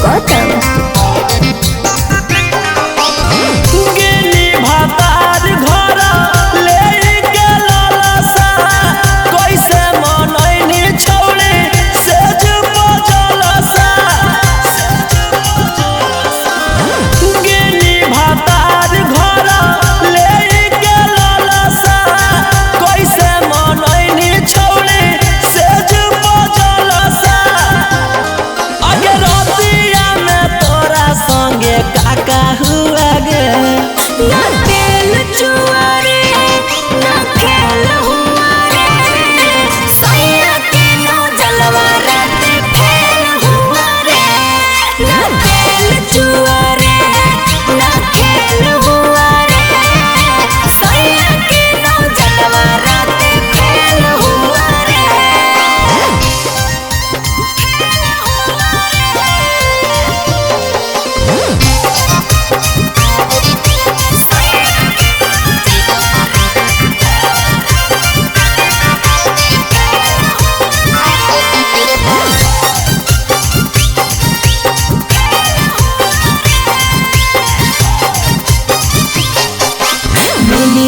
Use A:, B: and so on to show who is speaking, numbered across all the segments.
A: गौतम।
B: काका हुआ गे
A: ना तेल चुआ रे ना खेल हुआ रे, सैया के नो जलवा रात फेल हुआ रे। ना तेल चुआ रे ना खेल हुआ रे, सैया के नो जलवा रात फेल हुआ रे।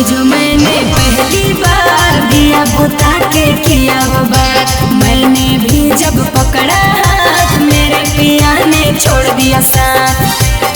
A: जो मैंने पहली बार दिया बुता के किया वो बात, मैंने भी जब पकड़ा हाथ मेरे पिया ने छोड़ दिया साथ।